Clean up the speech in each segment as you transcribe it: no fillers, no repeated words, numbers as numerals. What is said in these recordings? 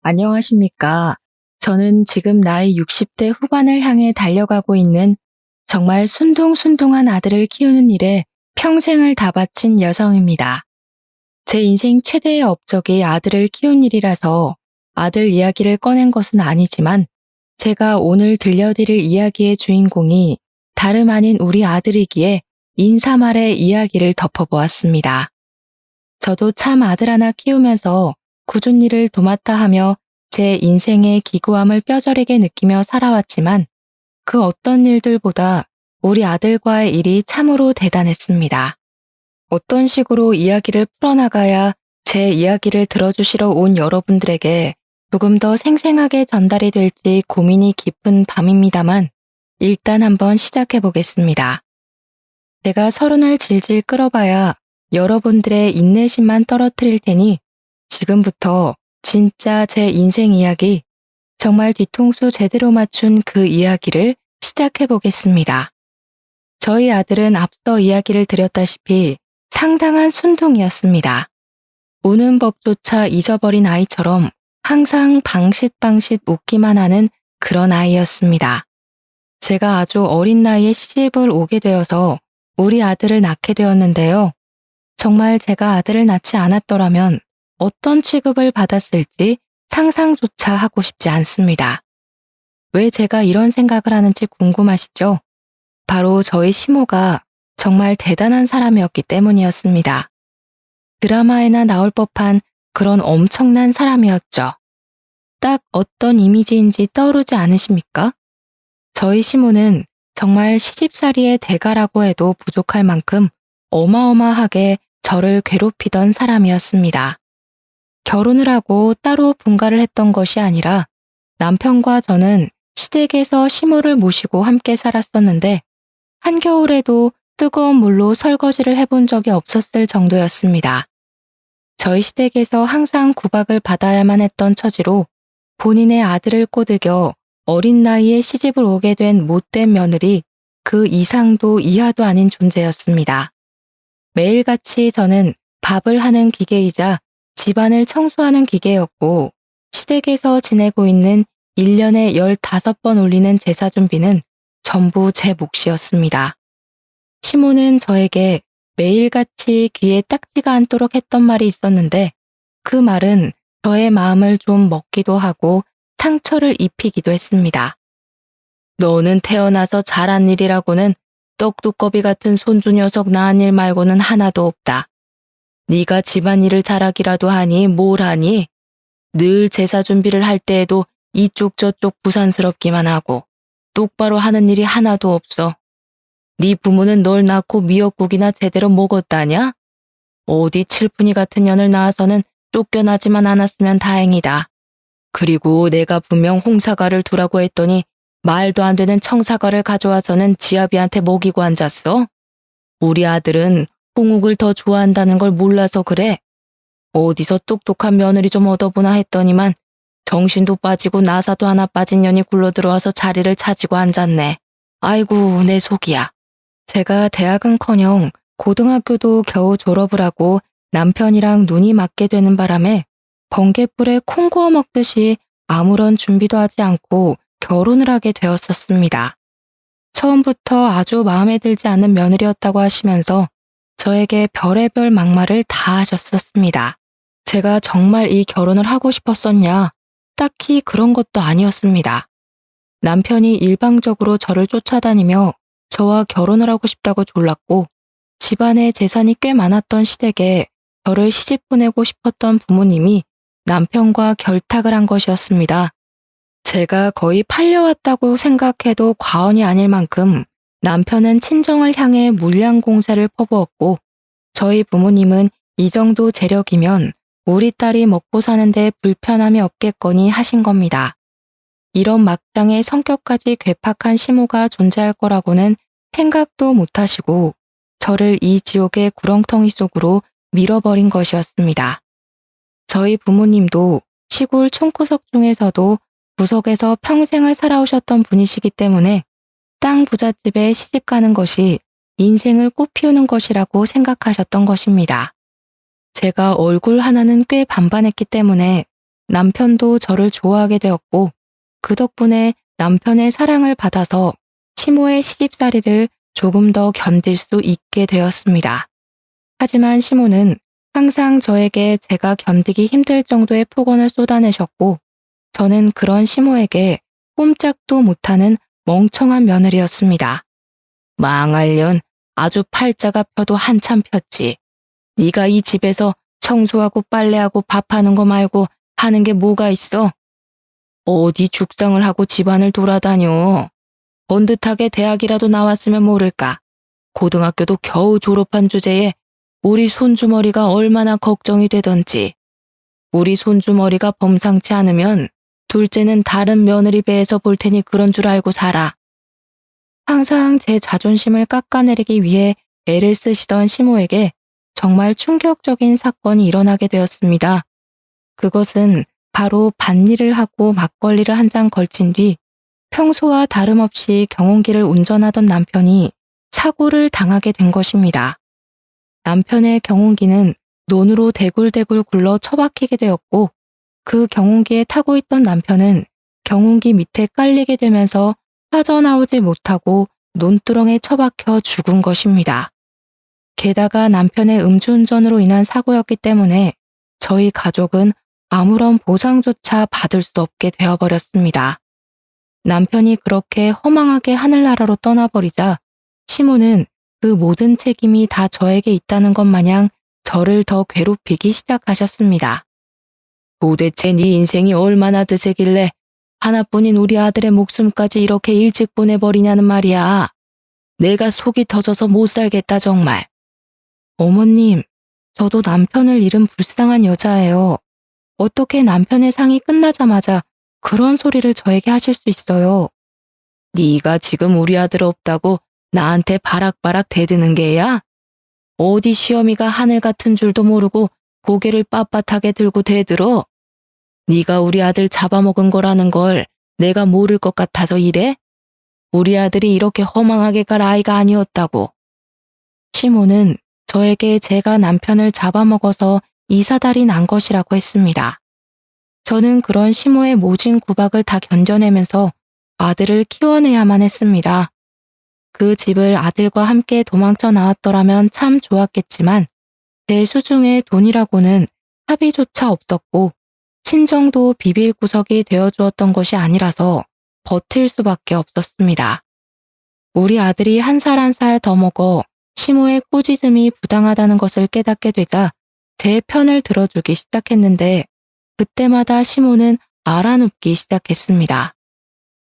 안녕하십니까. 저는 지금 나이 60대 후반을 향해 달려가고 있는 정말 순둥순둥한 아들을 키우는 일에 평생을 다 바친 여성입니다. 제 인생 최대의 업적이 아들을 키운 일이라서 아들 이야기를 꺼낸 것은 아니지만 제가 오늘 들려드릴 이야기의 주인공이 다름 아닌 우리 아들이기에 인사말의 이야기를 덮어보았습니다. 저도 참 아들 하나 키우면서 굳은 일을 도맡아 하며 제 인생의 기구함을 뼈저리게 느끼며 살아왔지만 그 어떤 일들보다 우리 아들과의 일이 참으로 대단했습니다. 어떤 식으로 이야기를 풀어나가야 제 이야기를 들어주시러 온 여러분들에게 조금 더 생생하게 전달이 될지 고민이 깊은 밤입니다만 일단 한번 시작해 보겠습니다. 제가 서른을 질질 끌어봐야 여러분들의 인내심만 떨어뜨릴 테니 지금부터 진짜 제 인생 이야기, 정말 뒤통수 제대로 맞춘 그 이야기를 시작해 보겠습니다. 저희 아들은 앞서 이야기를 드렸다시피 상당한 순둥이였습니다. 우는 법조차 잊어버린 아이처럼 항상 방싯방싯 웃기만 하는 그런 아이였습니다. 제가 아주 어린 나이에 시집을 오게 되어서 우리 아들을 낳게 되었는데요. 정말 제가 아들을 낳지 않았더라면 어떤 취급을 받았을지 상상조차 하고 싶지 않습니다. 왜 제가 이런 생각을 하는지 궁금하시죠? 바로 저희 시모가 정말 대단한 사람이었기 때문이었습니다. 드라마에나 나올 법한 그런 엄청난 사람이었죠. 딱 어떤 이미지인지 떠오르지 않으십니까? 저희 시모는 정말 시집살이의 대가라고 해도 부족할 만큼 어마어마하게 저를 괴롭히던 사람이었습니다. 결혼을 하고 따로 분가를 했던 것이 아니라 남편과 저는 시댁에서 시모를 모시고 함께 살았었는데 한겨울에도 뜨거운 물로 설거지를 해본 적이 없었을 정도였습니다. 저희 시댁에서 항상 구박을 받아야만 했던 처지로 본인의 아들을 꼬드겨 어린 나이에 시집을 오게 된 못된 며느리 그 이상도 이하도 아닌 존재였습니다. 매일같이 저는 밥을 하는 기계이자 집안을 청소하는 기계였고 시댁에서 지내고 있는 1년에 15번 올리는 제사 준비는 전부 제 몫이었습니다. 시모는 저에게 매일같이 귀에 딱지가 않도록 했던 말이 있었는데 그 말은 저의 마음을 좀 먹기도 하고 상처를 입히기도 했습니다. 너는 태어나서 잘한 일이라고는 떡두꺼비 같은 손주 녀석 낳은 일 말고는 하나도 없다. 네가 집안일을 잘하기라도 하니 뭘 하니? 늘 제사 준비를 할 때에도 이쪽 저쪽 부산스럽기만 하고 똑바로 하는 일이 하나도 없어. 네 부모는 널 낳고 미역국이나 제대로 먹었다냐? 어디 칠푼이 같은 년을 낳아서는 쫓겨나지만 않았으면 다행이다. 그리고 내가 분명 홍사과를 두라고 했더니 말도 안 되는 청사과를 가져와서는 지아비한테 먹이고 앉았어? 우리 아들은 홍욱을 더 좋아한다는 걸 몰라서 그래. 어디서 똑똑한 며느리 좀 얻어보나 했더니만 정신도 빠지고 나사도 하나 빠진 년이 굴러들어와서 자리를 차지고 앉았네. 아이고 내 속이야. 제가 대학은커녕 고등학교도 겨우 졸업을 하고 남편이랑 눈이 맞게 되는 바람에 번갯불에 콩 구워 먹듯이 아무런 준비도 하지 않고 결혼을 하게 되었었습니다. 처음부터 아주 마음에 들지 않는 며느리였다고 하시면서 저에게 별의별 막말을 다 하셨었습니다. 제가 정말 이 결혼을 하고 싶었었냐? 딱히 그런 것도 아니었습니다. 남편이 일방적으로 저를 쫓아다니며 저와 결혼을 하고 싶다고 졸랐고 집안에 재산이 꽤 많았던 시댁에 저를 시집 보내고 싶었던 부모님이 남편과 결탁을 한 것이었습니다. 제가 거의 팔려왔다고 생각해도 과언이 아닐 만큼 남편은 친정을 향해 물량 공세를 퍼부었고 저희 부모님은 이 정도 재력이면 우리 딸이 먹고 사는데 불편함이 없겠거니 하신 겁니다. 이런 막장의 성격까지 괴팍한 시모가 존재할 거라고는 생각도 못하시고 저를 이 지옥의 구렁텅이 속으로 밀어버린 것이었습니다. 저희 부모님도 시골 촌구석 중에서도 구석에서 평생을 살아오셨던 분이시기 때문에 땅 부잣집에 시집 가는 것이 인생을 꽃피우는 것이라고 생각하셨던 것입니다. 제가 얼굴 하나는 꽤 반반했기 때문에 남편도 저를 좋아하게 되었고 그 덕분에 남편의 사랑을 받아서 시모의 시집살이를 조금 더 견딜 수 있게 되었습니다. 하지만 시모는 항상 저에게 제가 견디기 힘들 정도의 폭언을 쏟아내셨고 저는 그런 시모에게 꼼짝도 못하는 멍청한 며느리였습니다. 망할 년, 아주 팔자가 펴도 한참 폈지. 네가 이 집에서 청소하고 빨래하고 밥하는 거 말고 하는 게 뭐가 있어? 어디 죽상을 하고 집안을 돌아다녀. 번듯하게 대학이라도 나왔으면 모를까. 고등학교도 겨우 졸업한 주제에 우리 손주머리가 얼마나 걱정이 되던지. 우리 손주머리가 범상치 않으면 둘째는 다른 며느리 배에서 볼 테니 그런 줄 알고 살아. 항상 제 자존심을 깎아내리기 위해 애를 쓰시던 시모에게 정말 충격적인 사건이 일어나게 되었습니다. 그것은 바로 밭일을 하고 막걸리를 한 잔 걸친 뒤 평소와 다름없이 경운기를 운전하던 남편이 사고를 당하게 된 것입니다. 남편의 경운기는 논으로 대굴대굴 굴러 처박히게 되었고 그 경운기에 타고 있던 남편은 경운기 밑에 깔리게 되면서 빠져나오지 못하고 논두렁에 처박혀 죽은 것입니다. 게다가 남편의 음주운전으로 인한 사고였기 때문에 저희 가족은 아무런 보상조차 받을 수 없게 되어버렸습니다. 남편이 그렇게 허망하게 하늘나라로 떠나버리자 시모는 그 모든 책임이 다 저에게 있다는 것 마냥 저를 더 괴롭히기 시작하셨습니다. 도대체 네 인생이 얼마나 드세길래 하나뿐인 우리 아들의 목숨까지 이렇게 일찍 보내버리냐는 말이야. 내가 속이 터져서 못 살겠다 정말. 어머님, 저도 남편을 잃은 불쌍한 여자예요. 어떻게 남편의 상이 끝나자마자 그런 소리를 저에게 하실 수 있어요? 네가 지금 우리 아들 없다고 나한테 바락바락 대드는 게야? 어디 시어미가 하늘 같은 줄도 모르고 고개를 빳빳하게 들고 대들어? 네가 우리 아들 잡아먹은 거라는 걸 내가 모를 것 같아서 이래? 우리 아들이 이렇게 허망하게 갈 아이가 아니었다고. 시모는 저에게 제가 남편을 잡아먹어서 이사달이 난 것이라고 했습니다. 저는 그런 시모의 모진 구박을 다 견뎌내면서 아들을 키워내야만 했습니다. 그 집을 아들과 함께 도망쳐 나왔더라면 참 좋았겠지만 제 수중에 돈이라고는 합의조차 없었고 친정도 비빌 구석이 되어주었던 것이 아니라서 버틸 수밖에 없었습니다. 우리 아들이 한 살 한 살 더 먹어 시모의 꾸짖음이 부당하다는 것을 깨닫게 되자 제 편을 들어주기 시작했는데 그때마다 시모는 알아눕기 시작했습니다.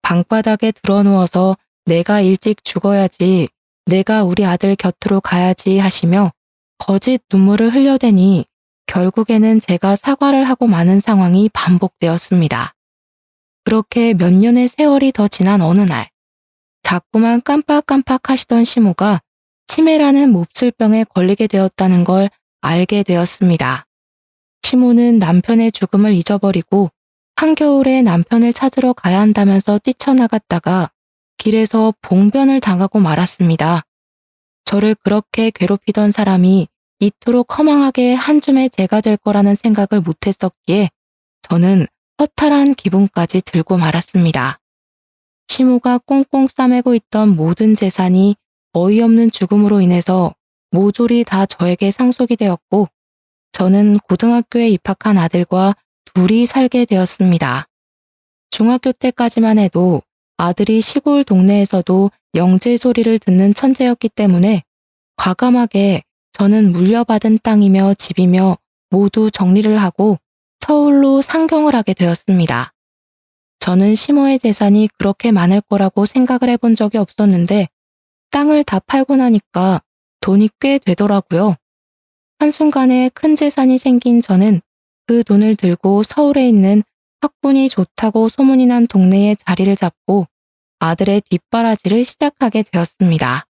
방바닥에 드러누워서 내가 일찍 죽어야지, 내가 우리 아들 곁으로 가야지 하시며 거짓 눈물을 흘려대니 결국에는 제가 사과를 하고 마는 상황이 반복되었습니다. 그렇게 몇 년의 세월이 더 지난 어느 날, 자꾸만 깜빡깜빡 하시던 시모가 치매라는 몹쓸병에 걸리게 되었다는 걸 알게 되었습니다. 시모는 남편의 죽음을 잊어버리고 한겨울에 남편을 찾으러 가야 한다면서 뛰쳐나갔다가 길에서 봉변을 당하고 말았습니다. 저를 그렇게 괴롭히던 사람이 이토록 허망하게 한 줌의 재가 될 거라는 생각을 못했었기에 저는 허탈한 기분까지 들고 말았습니다. 시모가 꽁꽁 싸매고 있던 모든 재산이 어이없는 죽음으로 인해서 모조리 다 저에게 상속이 되었고 저는 고등학교에 입학한 아들과 둘이 살게 되었습니다. 중학교 때까지만 해도 아들이 시골 동네에서도 영재 소리를 듣는 천재였기 때문에 과감하게 저는 물려받은 땅이며 집이며 모두 정리를 하고 서울로 상경을 하게 되었습니다. 저는 시모의 재산이 그렇게 많을 거라고 생각을 해본 적이 없었는데 땅을 다 팔고 나니까 돈이 꽤 되더라고요. 한순간에 큰 재산이 생긴 저는 그 돈을 들고 서울에 있는 학군이 좋다고 소문이 난 동네에 자리를 잡고 아들의 뒷바라지를 시작하게 되었습니다.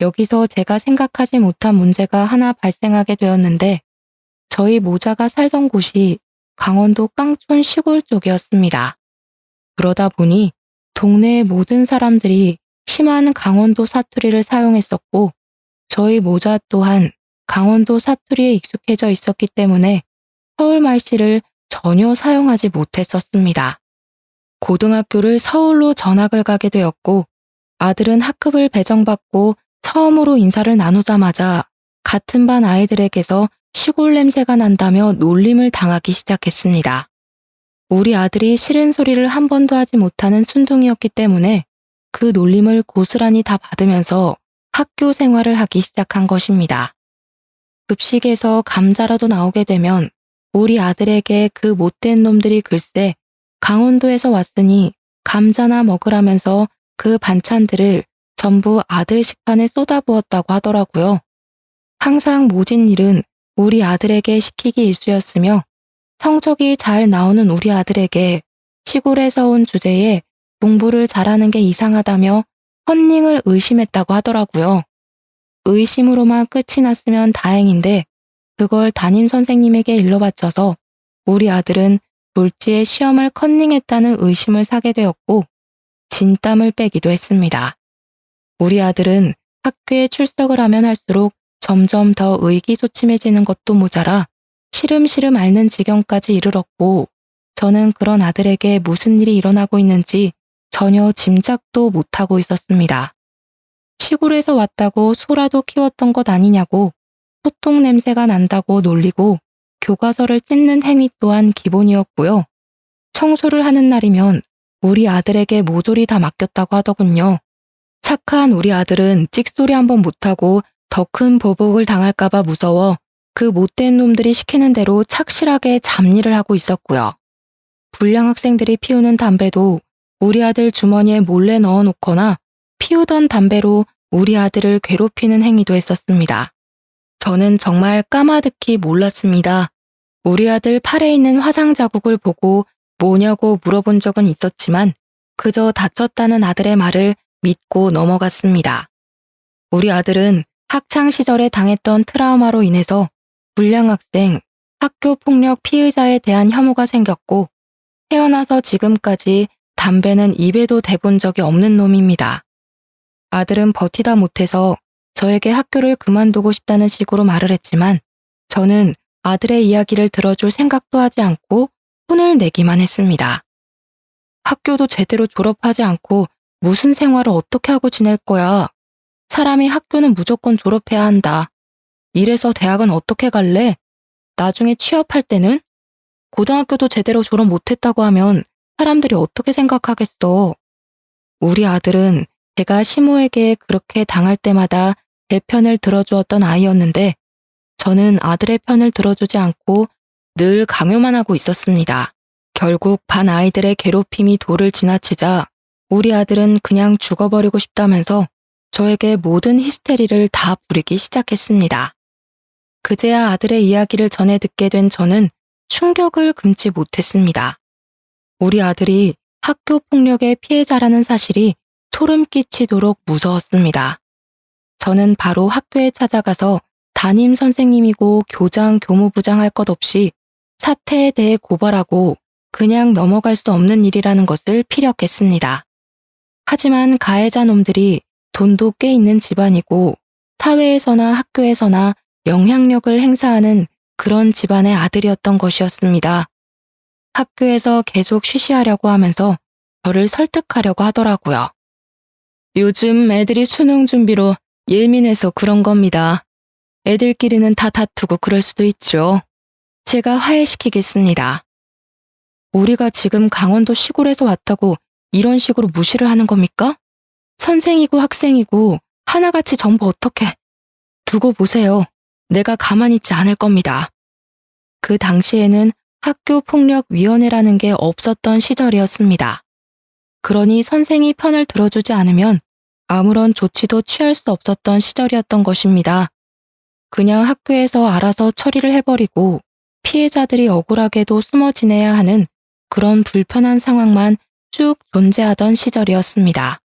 여기서 제가 생각하지 못한 문제가 하나 발생하게 되었는데 저희 모자가 살던 곳이 강원도 깡촌 시골 쪽이었습니다. 그러다 보니 동네의 모든 사람들이 심한 강원도 사투리를 사용했었고 저희 모자 또한 강원도 사투리에 익숙해져 있었기 때문에 서울 말씨를 전혀 사용하지 못했었습니다. 고등학교를 서울로 전학을 가게 되었고 아들은 학급을 배정받고 처음으로 인사를 나누자마자 같은 반 아이들에게서 시골 냄새가 난다며 놀림을 당하기 시작했습니다. 우리 아들이 싫은 소리를 한 번도 하지 못하는 순둥이였기 때문에 그 놀림을 고스란히 다 받으면서 학교 생활을 하기 시작한 것입니다. 급식에서 감자라도 나오게 되면 우리 아들에게 그 못된 놈들이 글쎄 강원도에서 왔으니 감자나 먹으라면서 그 반찬들을 전부 아들 식판에 쏟아부었다고 하더라고요. 항상 모진 일은 우리 아들에게 시키기 일쑤였으며 성적이 잘 나오는 우리 아들에게 시골에서 온 주제에 공부를 잘하는 게 이상하다며 컨닝을 의심했다고 하더라고요. 의심으로만 끝이 났으면 다행인데 그걸 담임 선생님에게 일러바쳐서 우리 아들은 졸지에 시험을 컨닝했다는 의심을 사게 되었고 진땀을 빼기도 했습니다. 우리 아들은 학교에 출석을 하면 할수록 점점 더 의기소침해지는 것도 모자라 시름시름 앓는 지경까지 이르렀고 저는 그런 아들에게 무슨 일이 일어나고 있는지 전혀 짐작도 못하고 있었습니다. 시골에서 왔다고 소라도 키웠던 것 아니냐고 소똥 냄새가 난다고 놀리고 교과서를 찢는 행위 또한 기본이었고요. 청소를 하는 날이면 우리 아들에게 모조리 다 맡겼다고 하더군요. 착한 우리 아들은 찍소리 한번 못하고 더 큰 보복을 당할까봐 무서워 그 못된 놈들이 시키는 대로 착실하게 잡일을 하고 있었고요. 불량 학생들이 피우는 담배도 우리 아들 주머니에 몰래 넣어놓거나 피우던 담배로 우리 아들을 괴롭히는 행위도 했었습니다. 저는 정말 까마득히 몰랐습니다. 우리 아들 팔에 있는 화상 자국을 보고 뭐냐고 물어본 적은 있었지만 그저 다쳤다는 아들의 말을 믿고 넘어갔습니다. 우리 아들은 학창 시절에 당했던 트라우마로 인해서 불량 학생, 학교 폭력 피의자에 대한 혐오가 생겼고 태어나서 지금까지 담배는 입에도 대본 적이 없는 놈입니다. 아들은 버티다 못해서 저에게 학교를 그만두고 싶다는 식으로 말을 했지만 저는 아들의 이야기를 들어줄 생각도 하지 않고 혼을 내기만 했습니다. 학교도 제대로 졸업하지 않고 무슨 생활을 어떻게 하고 지낼 거야. 사람이 학교는 무조건 졸업해야 한다. 이래서 대학은 어떻게 갈래? 나중에 취업할 때는? 고등학교도 제대로 졸업 못했다고 하면 사람들이 어떻게 생각하겠어. 우리 아들은 제가 시모에게 그렇게 당할 때마다 제 편을 들어주었던 아이였는데 저는 아들의 편을 들어주지 않고 늘 강요만 하고 있었습니다. 결국 반 아이들의 괴롭힘이 도를 지나치자 우리 아들은 그냥 죽어버리고 싶다면서 저에게 모든 히스테리를 다 부리기 시작했습니다. 그제야 아들의 이야기를 전해 듣게 된 저는 충격을 금치 못했습니다. 우리 아들이 학교 폭력의 피해자라는 사실이 소름 끼치도록 무서웠습니다. 저는 바로 학교에 찾아가서 담임 선생님이고 교장, 교무부장 할 것 없이 사태에 대해 고발하고 그냥 넘어갈 수 없는 일이라는 것을 피력했습니다. 하지만 가해자 놈들이 돈도 꽤 있는 집안이고 사회에서나 학교에서나 영향력을 행사하는 그런 집안의 아들이었던 것이었습니다. 학교에서 계속 쉬쉬하려고 하면서 저를 설득하려고 하더라고요. 요즘 애들이 수능 준비로 예민해서 그런 겁니다. 애들끼리는 다 다투고 그럴 수도 있죠. 제가 화해시키겠습니다. 우리가 지금 강원도 시골에서 왔다고 이런 식으로 무시를 하는 겁니까? 선생이고 학생이고 하나같이 전부 어떻게. 두고 보세요. 내가 가만히 있지 않을 겁니다. 그 당시에는 학교폭력위원회라는 게 없었던 시절이었습니다. 그러니 선생이 편을 들어주지 않으면 아무런 조치도 취할 수 없었던 시절이었던 것입니다. 그냥 학교에서 알아서 처리를 해버리고 피해자들이 억울하게도 숨어 지내야 하는 그런 불편한 상황만 쭉 존재하던 시절이었습니다.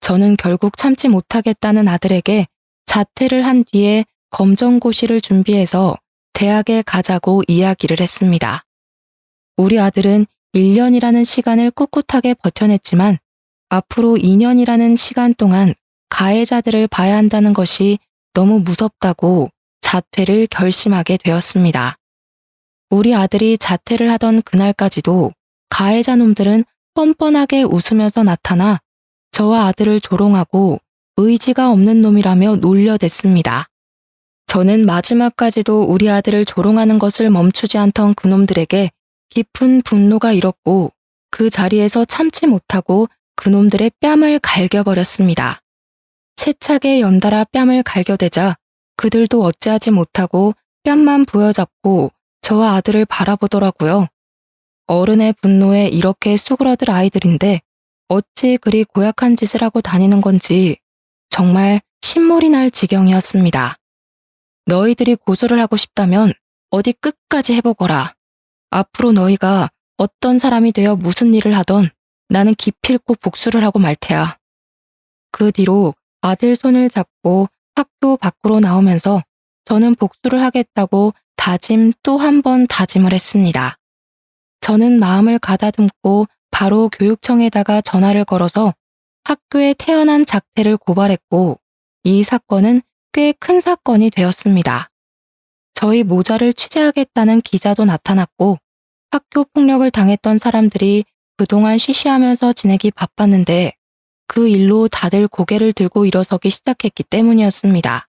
저는 결국 참지 못하겠다는 아들에게 자퇴를 한 뒤에 검정고시를 준비해서 대학에 가자고 이야기를 했습니다. 우리 아들은 1년이라는 시간을 꿋꿋하게 버텨냈지만 앞으로 2년이라는 시간 동안 가해자들을 봐야 한다는 것이 너무 무섭다고 자퇴를 결심하게 되었습니다. 우리 아들이 자퇴를 하던 그날까지도 가해자 놈들은 뻔뻔하게 웃으면서 나타나 저와 아들을 조롱하고 의지가 없는 놈이라며 놀려댔습니다. 저는 마지막까지도 우리 아들을 조롱하는 것을 멈추지 않던 그놈들에게 깊은 분노가 일었고 그 자리에서 참지 못하고 그놈들의 뺨을 갈겨버렸습니다. 세차게 연달아 뺨을 갈겨대자 그들도 어찌하지 못하고 뺨만 부여잡고 저와 아들을 바라보더라고요. 어른의 분노에 이렇게 수그러들 아이들인데 어찌 그리 고약한 짓을 하고 다니는 건지 정말 신물이 날 지경이었습니다. 너희들이 고소를 하고 싶다면 어디 끝까지 해보거라. 앞으로 너희가 어떤 사람이 되어 무슨 일을 하던 나는 기필코 복수를 하고 말 테야. 그 뒤로 아들 손을 잡고 학교 밖으로 나오면서 저는 복수를 하겠다고 다짐 또 한 번 다짐을 했습니다. 저는 마음을 가다듬고 바로 교육청에다가 전화를 걸어서 학교에 태어난 작태를 고발했고 이 사건은 꽤 큰 사건이 되었습니다. 저희 모자를 취재하겠다는 기자도 나타났고 학교 폭력을 당했던 사람들이 그동안 쉬쉬하면서 지내기 바빴는데 그 일로 다들 고개를 들고 일어서기 시작했기 때문이었습니다.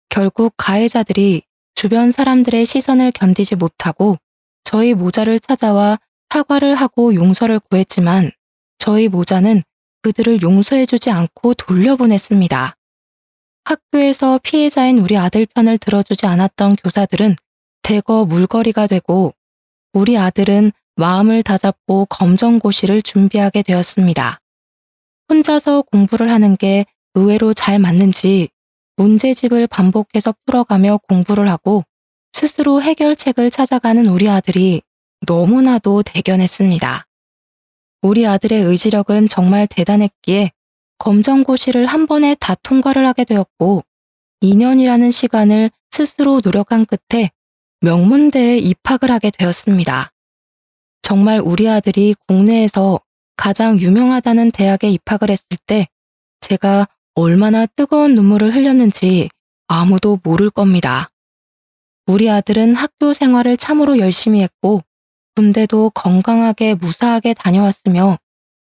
결국 가해자들이 주변 사람들의 시선을 견디지 못하고 저희 모자를 찾아와 사과를 하고 용서를 구했지만 저희 모자는 그들을 용서해주지 않고 돌려보냈습니다. 학교에서 피해자인 우리 아들 편을 들어주지 않았던 교사들은 대거 물거리가 되고 우리 아들은 마음을 다잡고 검정고시를 준비하게 되었습니다. 혼자서 공부를 하는 게 의외로 잘 맞는지 문제집을 반복해서 풀어가며 공부를 하고 스스로 해결책을 찾아가는 우리 아들이 너무나도 대견했습니다. 우리 아들의 의지력은 정말 대단했기에 검정고시를 한 번에 다 통과를 하게 되었고 2년이라는 시간을 스스로 노력한 끝에 명문대에 입학을 하게 되었습니다. 정말 우리 아들이 국내에서 가장 유명하다는 대학에 입학을 했을 때 제가 얼마나 뜨거운 눈물을 흘렸는지 아무도 모를 겁니다. 우리 아들은 학교 생활을 참으로 열심히 했고 군대도 건강하게 무사하게 다녀왔으며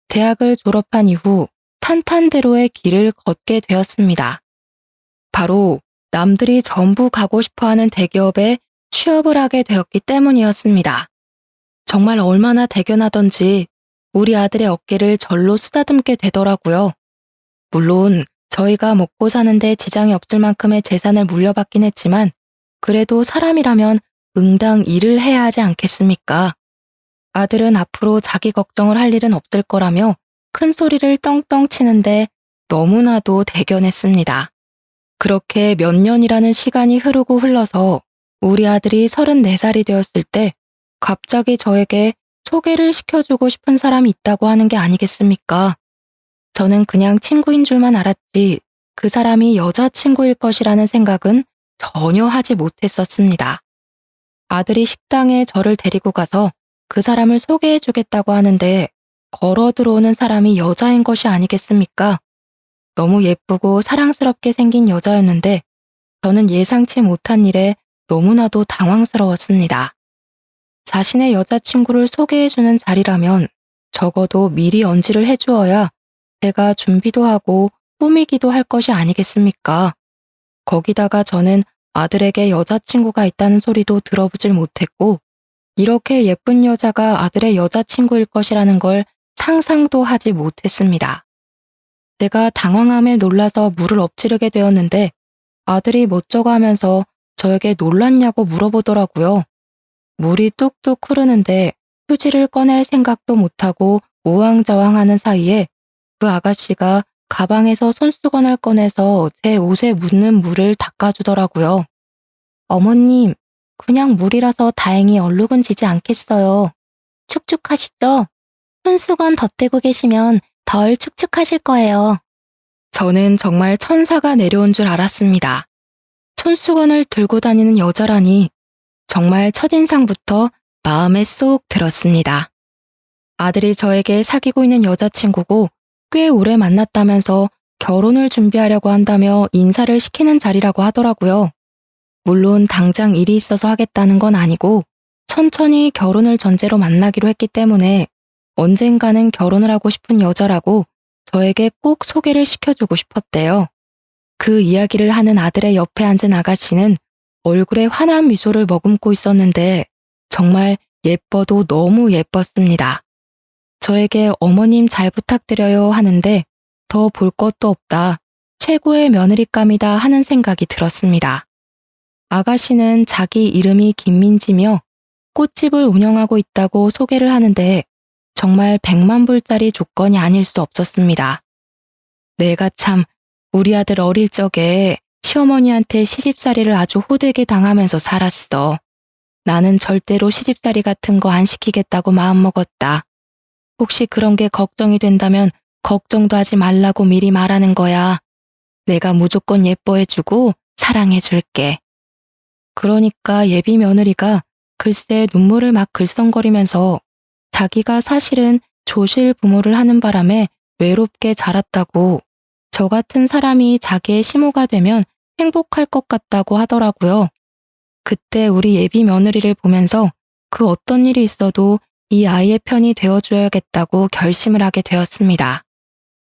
대학을 졸업한 이후 탄탄대로의 길을 걷게 되었습니다. 바로 남들이 전부 가고 싶어하는 대기업에 취업을 하게 되었기 때문이었습니다. 정말 얼마나 대견하던지 우리 아들의 어깨를 절로 쓰다듬게 되더라고요. 물론 저희가 먹고 사는데 지장이 없을 만큼의 재산을 물려받긴 했지만 그래도 사람이라면 응당 일을 해야 하지 않겠습니까? 아들은 앞으로 자기 걱정을 할 일은 없을 거라며 큰 소리를 떵떵 치는데 너무나도 대견했습니다. 그렇게 몇 년이라는 시간이 흐르고 흘러서 우리 아들이 34살이 되었을 때 갑자기 저에게 소개를 시켜주고 싶은 사람이 있다고 하는 게 아니겠습니까? 저는 그냥 친구인 줄만 알았지 그 사람이 여자친구일 것이라는 생각은 전혀 하지 못했었습니다. 아들이 식당에 저를 데리고 가서 그 사람을 소개해 주겠다고 하는데 걸어 들어오는 사람이 여자인 것이 아니겠습니까? 너무 예쁘고 사랑스럽게 생긴 여자였는데 저는 예상치 못한 일에 너무나도 당황스러웠습니다. 자신의 여자친구를 소개해주는 자리라면 적어도 미리 언지를 해주어야 제가 준비도 하고 꾸미기도 할 것이 아니겠습니까? 거기다가 저는 아들에게 여자친구가 있다는 소리도 들어보질 못했고 이렇게 예쁜 여자가 아들의 여자친구일 것이라는 걸 상상도 하지 못했습니다. 제가 당황함에 놀라서 물을 엎지르게 되었는데 아들이 멋쩍어 하면서 저에게 놀랐냐고 물어보더라고요. 물이 뚝뚝 흐르는데 휴지를 꺼낼 생각도 못하고 우왕좌왕하는 사이에 그 아가씨가 가방에서 손수건을 꺼내서 제 옷에 묻는 물을 닦아주더라고요. 어머님, 그냥 물이라서 다행히 얼룩은 지지 않겠어요. 축축하시죠? 손수건 덧대고 계시면 덜 축축하실 거예요. 저는 정말 천사가 내려온 줄 알았습니다. 손수건을 들고 다니는 여자라니 정말 첫인상부터 마음에 쏙 들었습니다. 아들이 저에게 사귀고 있는 여자친구고 꽤 오래 만났다면서 결혼을 준비하려고 한다며 인사를 시키는 자리라고 하더라고요. 물론 당장 일이 있어서 하겠다는 건 아니고 천천히 결혼을 전제로 만나기로 했기 때문에 언젠가는 결혼을 하고 싶은 여자라고 저에게 꼭 소개를 시켜주고 싶었대요. 그 이야기를 하는 아들의 옆에 앉은 아가씨는 얼굴에 환한 미소를 머금고 있었는데 정말 예뻐도 너무 예뻤습니다. 저에게 어머님 잘 부탁드려요 하는데 더 볼 것도 없다. 최고의 며느리감이다 하는 생각이 들었습니다. 아가씨는 자기 이름이 김민지며 꽃집을 운영하고 있다고 소개를 하는데 정말 100만 불짜리 조건이 아닐 수 없었습니다. 내가 참 우리 아들 어릴 적에 시어머니한테 시집살이를 아주 호되게 당하면서 살았어. 나는 절대로 시집살이 같은 거 안 시키겠다고 마음먹었다. 혹시 그런 게 걱정이 된다면 걱정도 하지 말라고 미리 말하는 거야. 내가 무조건 예뻐해주고 사랑해줄게. 그러니까 예비 며느리가 글쎄 눈물을 막 글썽거리면서 자기가 사실은 조실 부모를 하는 바람에 외롭게 자랐다고 저 같은 사람이 자기의 시모가 되면 행복할 것 같다고 하더라고요. 그때 우리 예비 며느리를 보면서 그 어떤 일이 있어도 이 아이의 편이 되어줘야겠다고 결심을 하게 되었습니다.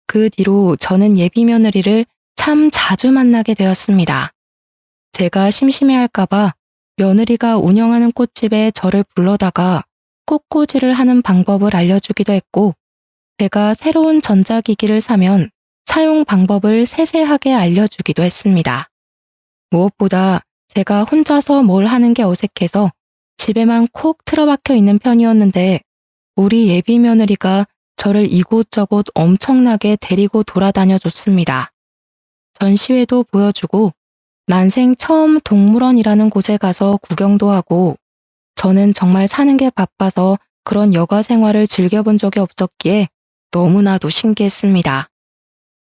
그 뒤로 저는 예비 며느리를 참 자주 만나게 되었습니다. 제가 심심해할까봐 며느리가 운영하는 꽃집에 저를 불러다가 꽃꽂이를 하는 방법을 알려주기도 했고, 제가 새로운 전자기기를 사면 사용 방법을 세세하게 알려주기도 했습니다. 무엇보다 제가 혼자서 뭘 하는 게 어색해서 집에만 콕 틀어박혀 있는 편이었는데 우리 예비 며느리가 저를 이곳저곳 엄청나게 데리고 돌아다녀 줬습니다. 전시회도 보여주고 난생 처음 동물원이라는 곳에 가서 구경도 하고 저는 정말 사는 게 바빠서 그런 여가 생활을 즐겨본 적이 없었기에 너무나도 신기했습니다.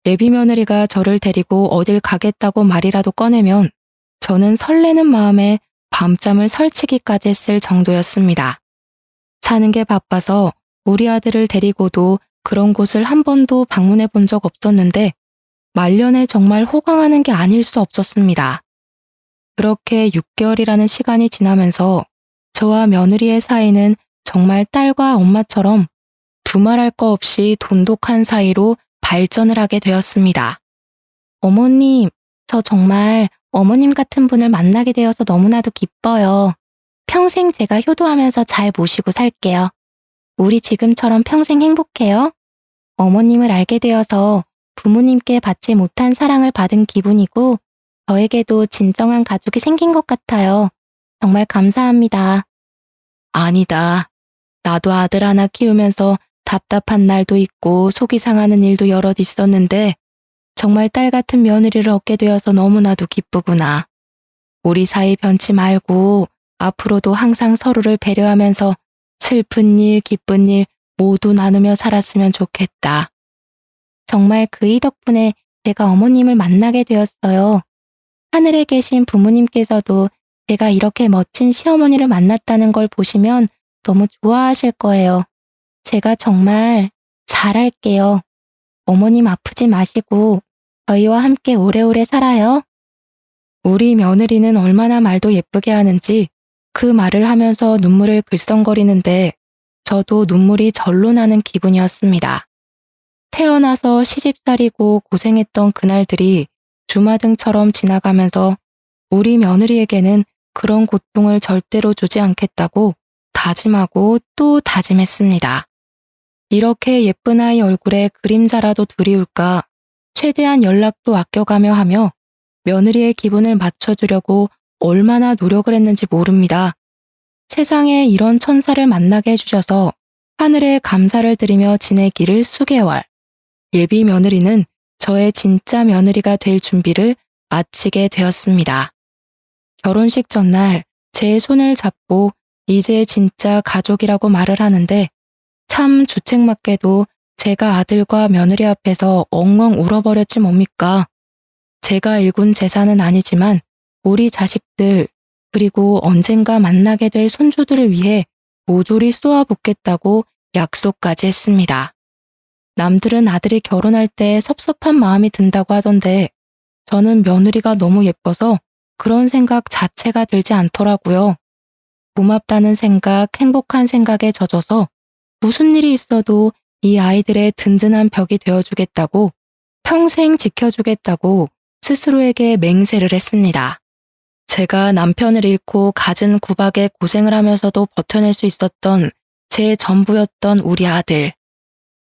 예비 며느리가 저를 데리고 어딜 가겠다고 말이라도 꺼내면 저는 설레는 마음에 밤잠을 설치기까지 했을 정도였습니다. 사는 게 바빠서 우리 아들을 데리고도 그런 곳을 한 번도 방문해 본 적 없었는데 말년에 정말 호강하는 게 아닐 수 없었습니다. 그렇게 6개월이라는 시간이 지나면서 저와 며느리의 사이는 정말 딸과 엄마처럼 두말할 거 없이 돈독한 사이로 발전을 하게 되었습니다. 어머님, 저 정말 어머님 같은 분을 만나게 되어서 너무나도 기뻐요. 평생 제가 효도하면서 잘 모시고 살게요. 우리 지금처럼 평생 행복해요. 어머님을 알게 되어서 부모님께 받지 못한 사랑을 받은 기분이고 저에게도 진정한 가족이 생긴 것 같아요. 정말 감사합니다. 아니다. 나도 아들 하나 키우면서 답답한 날도 있고 속이 상하는 일도 여럿 있었는데 정말 딸 같은 며느리를 얻게 되어서 너무나도 기쁘구나. 우리 사이 변치 말고 앞으로도 항상 서로를 배려하면서 슬픈 일, 기쁜 일 모두 나누며 살았으면 좋겠다. 정말 그이 덕분에 제가 어머님을 만나게 되었어요. 하늘에 계신 부모님께서도 제가 이렇게 멋진 시어머니를 만났다는 걸 보시면 너무 좋아하실 거예요. 제가 정말 잘할게요. 어머님 아프지 마시고 저희와 함께 오래오래 살아요. 우리 며느리는 얼마나 말도 예쁘게 하는지 그 말을 하면서 눈물을 글썽거리는데 저도 눈물이 절로 나는 기분이었습니다. 태어나서 시집살이고 고생했던 그날들이 주마등처럼 지나가면서 우리 며느리에게는 그런 고통을 절대로 주지 않겠다고 다짐하고 또 다짐했습니다. 이렇게 예쁜 아이 얼굴에 그림자라도 드리울까 최대한 연락도 아껴가며 하며 며느리의 기분을 맞춰주려고 얼마나 노력을 했는지 모릅니다. 세상에 이런 천사를 만나게 해주셔서 하늘에 감사를 드리며 지내기를 수개월. 예비 며느리는 저의 진짜 며느리가 될 준비를 마치게 되었습니다. 결혼식 전날 제 손을 잡고 이제 진짜 가족이라고 말을 하는데 참 주책맞게도 제가 아들과 며느리 앞에서 엉엉 울어버렸지 뭡니까. 제가 일군 재산은 아니지만 우리 자식들 그리고 언젠가 만나게 될 손주들을 위해 모조리 쏘아붓겠다고 약속까지 했습니다. 남들은 아들이 결혼할 때 섭섭한 마음이 든다고 하던데 저는 며느리가 너무 예뻐서 그런 생각 자체가 들지 않더라고요. 고맙다는 생각, 행복한 생각에 젖어서 무슨 일이 있어도 이 아이들의 든든한 벽이 되어주겠다고, 평생 지켜주겠다고 스스로에게 맹세를 했습니다. 제가 남편을 잃고 갖은 구박에 고생을 하면서도 버텨낼 수 있었던 제 전부였던 우리 아들.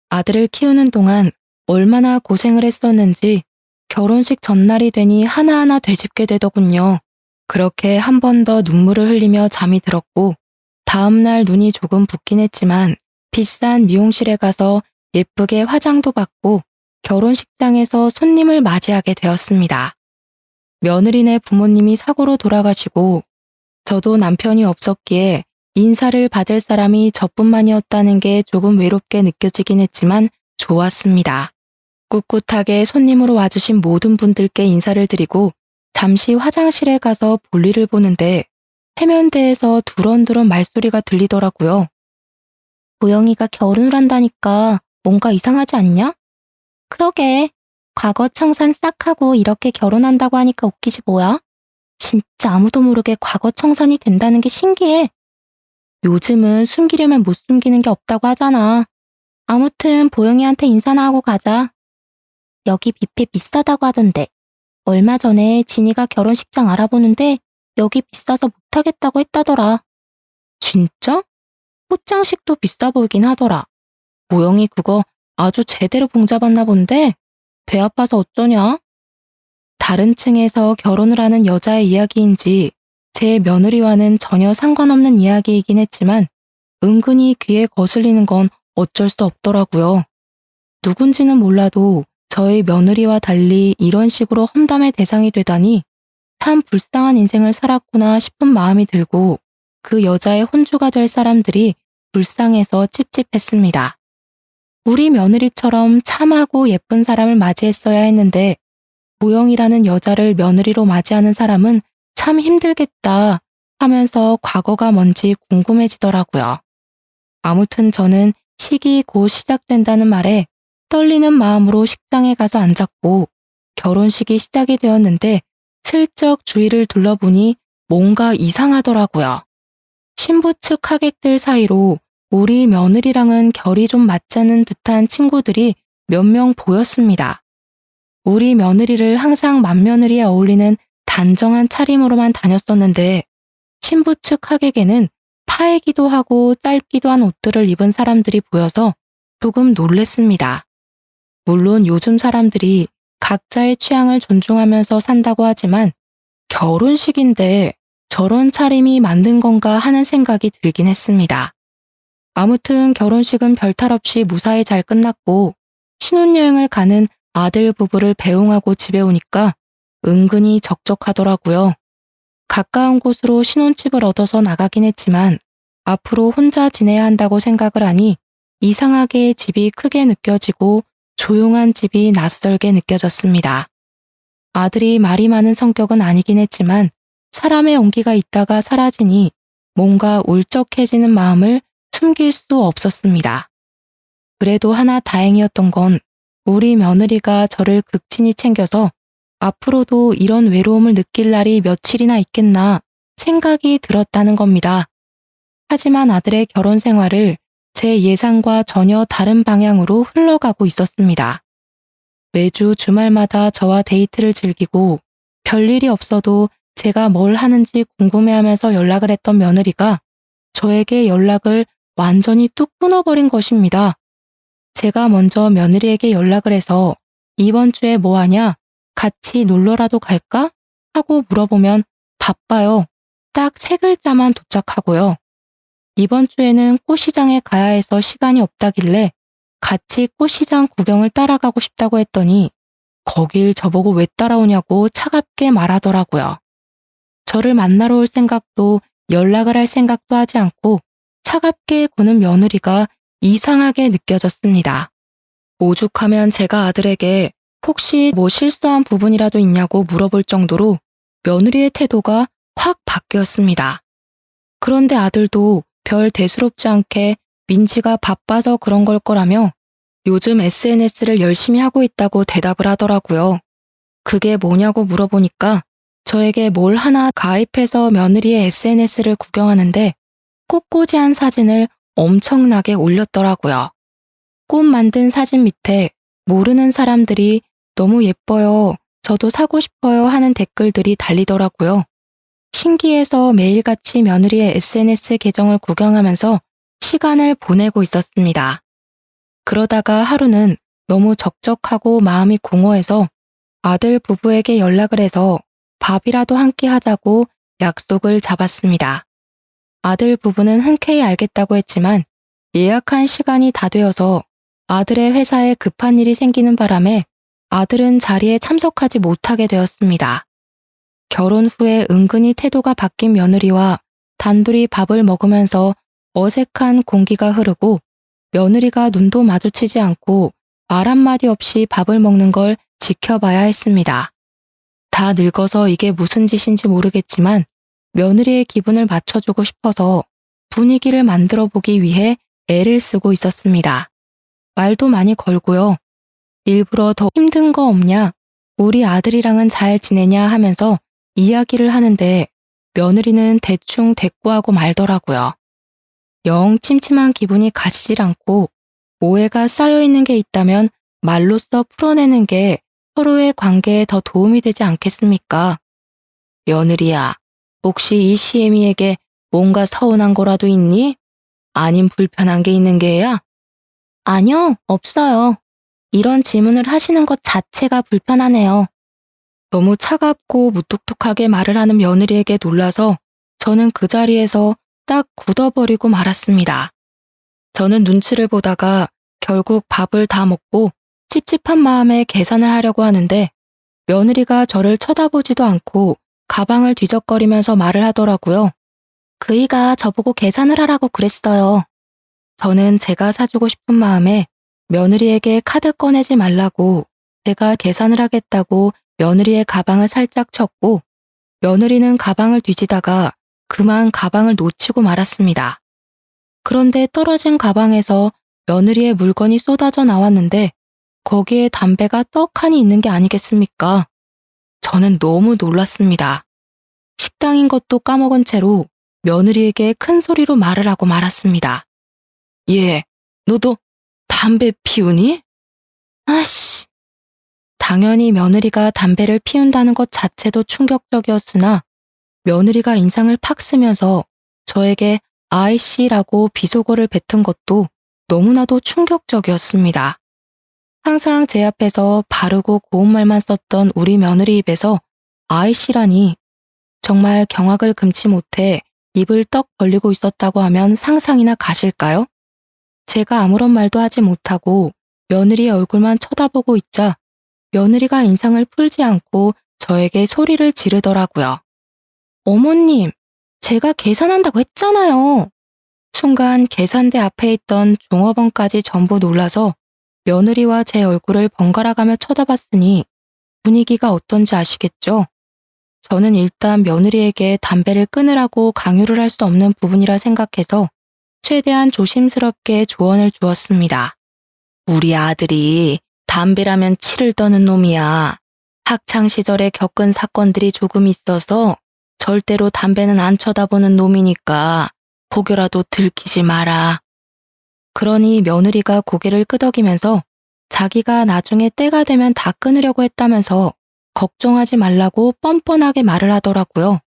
아들을 키우는 동안 얼마나 고생을 했었는지 결혼식 전날이 되니 하나하나 되짚게 되더군요. 그렇게 한 번 더 눈물을 흘리며 잠이 들었고, 다음날 눈이 조금 붓긴 했지만 비싼 미용실에 가서 예쁘게 화장도 받고 결혼식장에서 손님을 맞이하게 되었습니다. 며느리네 부모님이 사고로 돌아가시고 저도 남편이 없었기에 인사를 받을 사람이 저뿐만이었다는 게 조금 외롭게 느껴지긴 했지만 좋았습니다. 꿋꿋하게 손님으로 와주신 모든 분들께 인사를 드리고 잠시 화장실에 가서 볼일을 보는데 세면대에서 두런두런 말소리가 들리더라고요. 보영이가 결혼을 한다니까 뭔가 이상하지 않냐? 그러게. 과거 청산 싹 하고 이렇게 결혼한다고 하니까 웃기지 뭐야? 진짜 아무도 모르게 과거 청산이 된다는 게 신기해. 요즘은 숨기려면 못 숨기는 게 없다고 하잖아. 아무튼 보영이한테 인사나 하고 가자. 여기 뷔페 비싸다고 하던데. 얼마 전에 진이가 결혼식장 알아보는데 여기 비싸서 못하겠다고 했다더라. 진짜? 꽃장식도 비싸 보이긴 하더라. 보영이 그거 아주 제대로 봉잡았나 본데 배 아파서 어쩌냐? 다른 층에서 결혼을 하는 여자의 이야기인지 제 며느리와는 전혀 상관없는 이야기이긴 했지만 은근히 귀에 거슬리는 건 어쩔 수 없더라고요. 누군지는 몰라도 저희 며느리와 달리 이런 식으로 험담의 대상이 되다니 참 불쌍한 인생을 살았구나 싶은 마음이 들고 그 여자의 혼주가 될 사람들이 불쌍해서 찝찝했습니다. 우리 며느리처럼 참하고 예쁜 사람을 맞이했어야 했는데 보영이라는 여자를 며느리로 맞이하는 사람은 참 힘들겠다 하면서 과거가 뭔지 궁금해지더라고요. 아무튼 저는 식이 곧 시작된다는 말에 떨리는 마음으로 식장에 가서 앉았고 결혼식이 시작이 되었는데 슬쩍 주위를 둘러보니 뭔가 이상하더라고요. 신부 측 하객들 사이로 우리 며느리랑은 결이 좀 맞지 않는 듯한 친구들이 몇 명 보였습니다. 우리 며느리를 항상 맏며느리에 어울리는 단정한 차림으로만 다녔었는데 신부 측 하객에는 파이기도 하고 짧기도 한 옷들을 입은 사람들이 보여서 조금 놀랬습니다. 물론 요즘 사람들이 각자의 취향을 존중하면서 산다고 하지만 결혼식인데 저런 차림이 맞는 건가 하는 생각이 들긴 했습니다. 아무튼 결혼식은 별탈 없이 무사히 잘 끝났고 신혼여행을 가는 아들 부부를 배웅하고 집에 오니까 은근히 적적하더라고요. 가까운 곳으로 신혼집을 얻어서 나가긴 했지만 앞으로 혼자 지내야 한다고 생각을 하니 이상하게 집이 크게 느껴지고 조용한 집이 낯설게 느껴졌습니다. 아들이 말이 많은 성격은 아니긴 했지만 사람의 온기가 있다가 사라지니 뭔가 울적해지는 마음을 숨길 수 없었습니다. 그래도 하나 다행이었던 건 우리 며느리가 저를 극진히 챙겨서 앞으로도 이런 외로움을 느낄 날이 며칠이나 있겠나 생각이 들었다는 겁니다. 하지만 아들의 결혼 생활을 제 예상과 전혀 다른 방향으로 흘러가고 있었습니다. 매주 주말마다 저와 데이트를 즐기고 별일이 없어도 제가 뭘 하는지 궁금해하면서 연락을 했던 며느리가 저에게 연락을 완전히 뚝 끊어버린 것입니다. 제가 먼저 며느리에게 연락을 해서 이번 주에 뭐 하냐? 같이 놀러라도 갈까? 하고 물어보면 바빠요. 딱 3글자만 도착하고요. 이번 주에는 꽃시장에 가야 해서 시간이 없다길래 같이 꽃시장 구경을 따라가고 싶다고 했더니 거길 저보고 왜 따라오냐고 차갑게 말하더라고요. 저를 만나러 올 생각도 연락을 할 생각도 하지 않고 차갑게 구는 며느리가 이상하게 느껴졌습니다. 오죽하면 제가 아들에게 혹시 뭐 실수한 부분이라도 있냐고 물어볼 정도로 며느리의 태도가 확 바뀌었습니다. 그런데 아들도 별 대수롭지 않게 민지가 바빠서 그런 걸 거라며 요즘 SNS를 열심히 하고 있다고 대답을 하더라고요. 그게 뭐냐고 물어보니까 저에게 뭘 하나 가입해서 며느리의 SNS를 구경하는데 꽃꽂이한 사진을 엄청나게 올렸더라고요. 꽃 만든 사진 밑에 모르는 사람들이 너무 예뻐요, 저도 사고 싶어요 하는 댓글들이 달리더라고요. 신기해서 매일같이 며느리의 SNS 계정을 구경하면서 시간을 보내고 있었습니다. 그러다가 하루는 너무 적적하고 마음이 공허해서 아들 부부에게 연락을 해서 밥이라도 함께 하자고 약속을 잡았습니다. 아들 부부는 흔쾌히 알겠다고 했지만 예약한 시간이 다 되어서 아들의 회사에 급한 일이 생기는 바람에 아들은 자리에 참석하지 못하게 되었습니다. 결혼 후에 은근히 태도가 바뀐 며느리와 단둘이 밥을 먹으면서 어색한 공기가 흐르고 며느리가 눈도 마주치지 않고 말 한마디 없이 밥을 먹는 걸 지켜봐야 했습니다. 다 늙어서 이게 무슨 짓인지 모르겠지만 며느리의 기분을 맞춰주고 싶어서 분위기를 만들어 보기 위해 애를 쓰고 있었습니다. 말도 많이 걸고요. 일부러 더 힘든 거 없냐, 우리 아들이랑은 잘 지내냐 하면서 이야기를 하는데 며느리는 대충 대꾸하고 말더라고요. 영 침침한 기분이 가시질 않고 오해가 쌓여있는 게 있다면 말로써 풀어내는 게 서로의 관계에 더 도움이 되지 않겠습니까? 며느리야, 혹시 이 시애미에게 뭔가 서운한 거라도 있니? 아님 불편한 게 있는 게야? 아니요, 없어요. 이런 질문을 하시는 것 자체가 불편하네요. 너무 차갑고 무뚝뚝하게 말을 하는 며느리에게 놀라서 저는 그 자리에서 딱 굳어버리고 말았습니다. 저는 눈치를 보다가 결국 밥을 다 먹고 찝찝한 마음에 계산을 하려고 하는데 며느리가 저를 쳐다보지도 않고 가방을 뒤적거리면서 말을 하더라고요. 그이가 저보고 계산을 하라고 그랬어요. 저는 제가 사주고 싶은 마음에 며느리에게 카드 꺼내지 말라고 제가 계산을 하겠다고 며느리의 가방을 살짝 쳤고 며느리는 가방을 뒤지다가 그만 가방을 놓치고 말았습니다. 그런데 떨어진 가방에서 며느리의 물건이 쏟아져 나왔는데 거기에 담배가 떡하니 있는 게 아니겠습니까? 저는 너무 놀랐습니다. 식당인 것도 까먹은 채로 며느리에게 큰 소리로 말을 하고 말았습니다. 예, 너도 담배 피우니? 아씨. 당연히 며느리가 담배를 피운다는 것 자체도 충격적이었으나 며느리가 인상을 팍 쓰면서 저에게 아이씨라고 비속어를 뱉은 것도 너무나도 충격적이었습니다. 항상 제 앞에서 바르고 고운 말만 썼던 우리 며느리 입에서 아이씨라니 정말 경악을 금치 못해 입을 떡 벌리고 있었다고 하면 상상이나 가실까요? 제가 아무런 말도 하지 못하고 며느리의 얼굴만 쳐다보고 있자 며느리가 인상을 풀지 않고 저에게 소리를 지르더라고요. 어머님, 제가 계산한다고 했잖아요. 순간 계산대 앞에 있던 종업원까지 전부 놀라서 며느리와 제 얼굴을 번갈아가며 쳐다봤으니 분위기가 어떤지 아시겠죠? 저는 일단 며느리에게 담배를 끊으라고 강요를 할 수 없는 부분이라 생각해서 최대한 조심스럽게 조언을 주었습니다. 우리 아들이 담배라면 치를 떠는 놈이야. 학창시절에 겪은 사건들이 조금 있어서 절대로 담배는 안 쳐다보는 놈이니까 고개라도 들키지 마라. 그러니 며느리가 고개를 끄덕이면서 자기가 나중에 때가 되면 다 끊으려고 했다면서 걱정하지 말라고 뻔뻔하게 말을 하더라고요.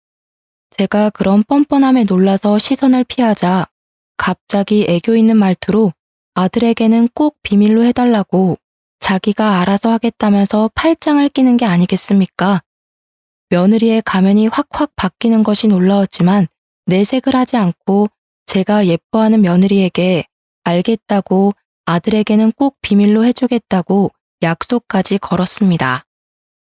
제가 그런 뻔뻔함에 놀라서 시선을 피하자 갑자기 애교 있는 말투로 아들에게는 꼭 비밀로 해달라고 자기가 알아서 하겠다면서 팔짱을 끼는 게 아니겠습니까? 며느리의 가면이 확확 바뀌는 것이 놀라웠지만 내색을 하지 않고 제가 예뻐하는 며느리에게 알겠다고 아들에게는 꼭 비밀로 해주겠다고 약속까지 걸었습니다.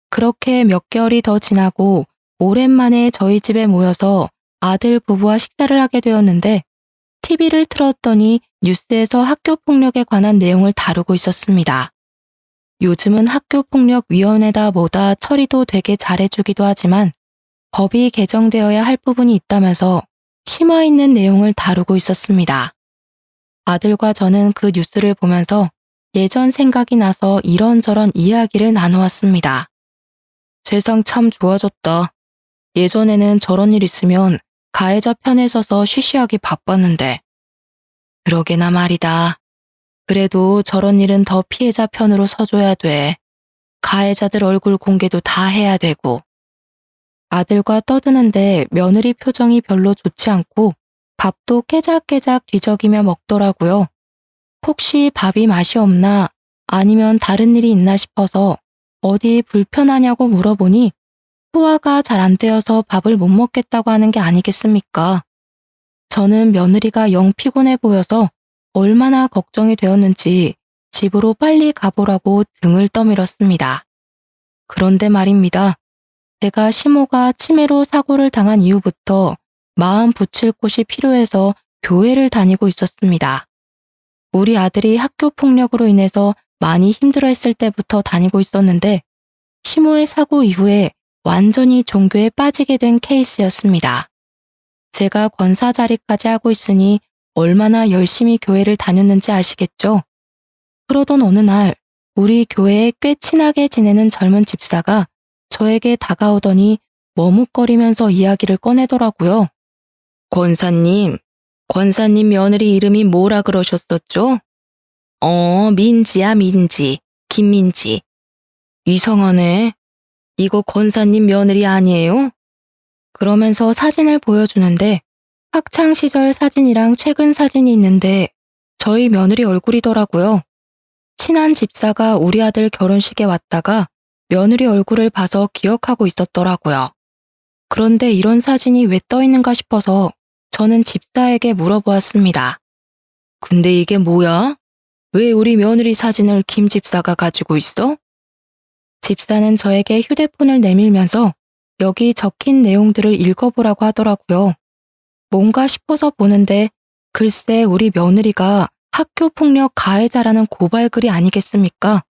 그렇게 몇 개월이 더 지나고 오랜만에 저희 집에 모여서 아들 부부와 식사를 하게 되었는데 TV를 틀었더니 뉴스에서 학교폭력에 관한 내용을 다루고 있었습니다. 요즘은 학교폭력위원회다 뭐다 처리도 되게 잘해주기도 하지만 법이 개정되어야 할 부분이 있다면서 심화 있는 내용을 다루고 있었습니다. 아들과 저는 그 뉴스를 보면서 예전 생각이 나서 이런저런 이야기를 나누었습니다. 세상 참 좋아졌다. 예전에는 저런 일 있으면 가해자 편에 서서 쉬쉬하기 바빴는데. 그러게나 말이다. 그래도 저런 일은 더 피해자 편으로 서줘야 돼. 가해자들 얼굴 공개도 다 해야 되고. 아들과 떠드는데 며느리 표정이 별로 좋지 않고 밥도 깨작깨작 뒤적이며 먹더라고요. 혹시 밥이 맛이 없나 아니면 다른 일이 있나 싶어서 어디 불편하냐고 물어보니 소화가 잘 안 되어서 밥을 못 먹겠다고 하는 게 아니겠습니까? 저는 며느리가 영 피곤해 보여서 얼마나 걱정이 되었는지 집으로 빨리 가보라고 등을 떠밀었습니다. 그런데 말입니다. 제가 시모가 치매로 사고를 당한 이후부터 마음 붙일 곳이 필요해서 교회를 다니고 있었습니다. 우리 아들이 학교 폭력으로 인해서 많이 힘들어했을 때부터 다니고 있었는데 시모의 사고 이후에 완전히 종교에 빠지게 된 케이스였습니다. 제가 권사 자리까지 하고 있으니 얼마나 열심히 교회를 다녔는지 아시겠죠? 그러던 어느 날 우리 교회에 꽤 친하게 지내는 젊은 집사가 저에게 다가오더니 머뭇거리면서 이야기를 꺼내더라고요. 권사님 며느리 이름이 뭐라 그러셨었죠? 민지야, 민지. 김민지. 이상하네. 이거 권사님 며느리 아니에요? 그러면서 사진을 보여주는데 학창시절 사진이랑 최근 사진이 있는데 저희 며느리 얼굴이더라고요. 친한 집사가 우리 아들 결혼식에 왔다가 며느리 얼굴을 봐서 기억하고 있었더라고요. 그런데 이런 사진이 왜 떠 있는가 싶어서 저는 집사에게 물어보았습니다. 근데 이게 뭐야? 왜 우리 며느리 사진을 김 집사가 가지고 있어? 집사는 저에게 휴대폰을 내밀면서 여기 적힌 내용들을 읽어보라고 하더라고요. 뭔가 싶어서 보는데 글쎄 우리 며느리가 학교폭력 가해자라는 고발글이 아니겠습니까?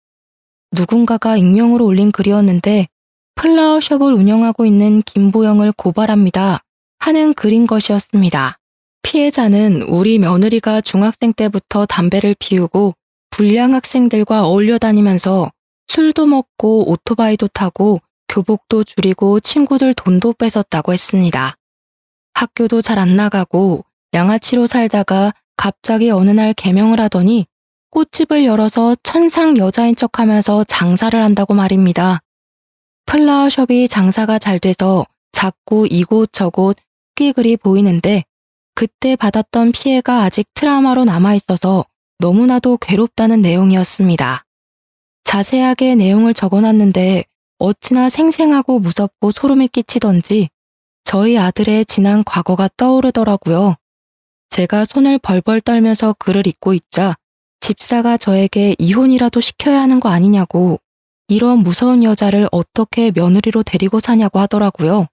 누군가가 익명으로 올린 글이었는데 플라워숍을 운영하고 있는 김보영을 고발합니다 하는 글인 것이었습니다. 피해자는 우리 며느리가 중학생 때부터 담배를 피우고 불량 학생들과 어울려 다니면서 술도 먹고 오토바이도 타고 교복도 줄이고 친구들 돈도 뺏었다고 했습니다. 학교도 잘 안 나가고 양아치로 살다가 갑자기 어느 날 개명을 하더니 꽃집을 열어서 천상 여자인 척하면서 장사를 한다고 말입니다. 플라워숍이 장사가 잘 돼서 자꾸 이곳저곳 끼글이 보이는데 그때 받았던 피해가 아직 트라우마로 남아있어서 너무나도 괴롭다는 내용이었습니다. 자세하게 내용을 적어놨는데 어찌나 생생하고 무섭고 소름이 끼치던지 저희 아들의 지난 과거가 떠오르더라고요. 제가 손을 벌벌 떨면서 글을 읽고 있자 집사가 저에게 이혼이라도 시켜야 하는 거 아니냐고 이런 무서운 여자를 어떻게 며느리로 데리고 사냐고 하더라고요.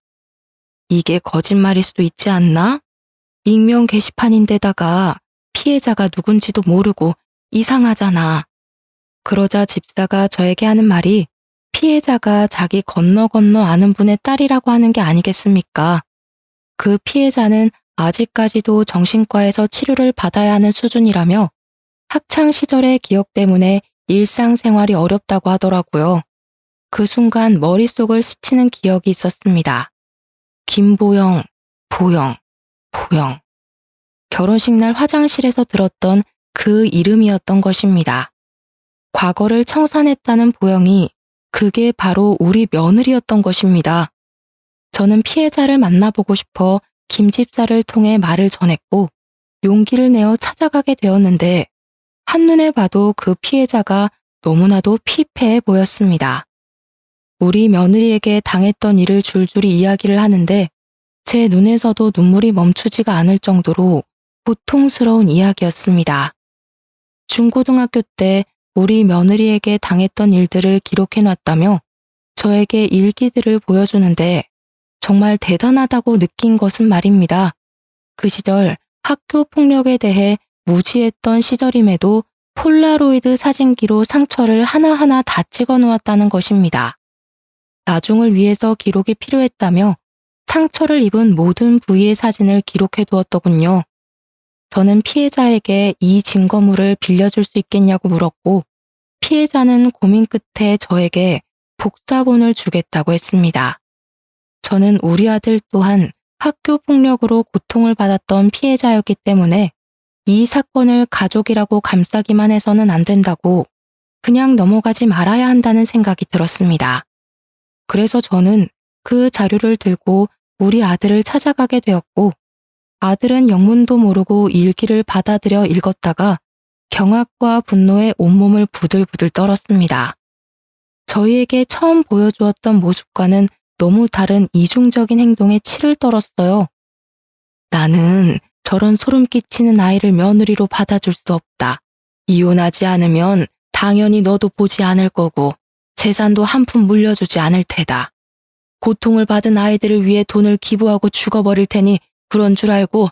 이게 거짓말일 수도 있지 않나? 익명 게시판인데다가 피해자가 누군지도 모르고 이상하잖아. 그러자 집사가 저에게 하는 말이 피해자가 자기 건너 아는 분의 딸이라고 하는 게 아니겠습니까? 그 피해자는 아직까지도 정신과에서 치료를 받아야 하는 수준이라며 학창 시절의 기억 때문에 일상생활이 어렵다고 하더라고요. 그 순간 머릿속을 스치는 기억이 있었습니다. 김보영, 보영. 결혼식 날 화장실에서 들었던 그 이름이었던 것입니다. 과거를 청산했다는 보영이 그게 바로 우리 며느리였던 것입니다. 저는 피해자를 만나보고 싶어 김 집사를 통해 말을 전했고 용기를 내어 찾아가게 되었는데 한눈에 봐도 그 피해자가 너무나도 피폐해 보였습니다. 우리 며느리에게 당했던 일을 줄줄이 이야기를 하는데 제 눈에서도 눈물이 멈추지가 않을 정도로 고통스러운 이야기였습니다. 중고등학교 때 우리 며느리에게 당했던 일들을 기록해놨다며 저에게 일기들을 보여주는데 정말 대단하다고 느낀 것은 말입니다. 그 시절 학교 폭력에 대해 무지했던 시절임에도 폴라로이드 사진기로 상처를 하나하나 다 찍어 놓았다는 것입니다. 나중을 위해서 기록이 필요했다며 상처를 입은 모든 부위의 사진을 기록해 두었더군요. 저는 피해자에게 이 증거물을 빌려줄 수 있겠냐고 물었고 피해자는 고민 끝에 저에게 복사본을 주겠다고 했습니다. 저는 우리 아들 또한 학교 폭력으로 고통을 받았던 피해자였기 때문에 이 사건을 가족이라고 감싸기만 해서는 안 된다고 그냥 넘어가지 말아야 한다는 생각이 들었습니다. 그래서 저는 그 자료를 들고 우리 아들을 찾아가게 되었고, 아들은 영문도 모르고 일기를 받아들여 읽었다가 경악과 분노에 온몸을 부들부들 떨었습니다. 저희에게 처음 보여주었던 모습과는 너무 다른 이중적인 행동에 치를 떨었어요. 나는 저런 소름 끼치는 아이를 며느리로 받아줄 수 없다. 이혼하지 않으면 당연히 너도 보지 않을 거고 재산도 한 푼 물려주지 않을 테다. 고통을 받은 아이들을 위해 돈을 기부하고 죽어버릴 테니 그런 줄 알고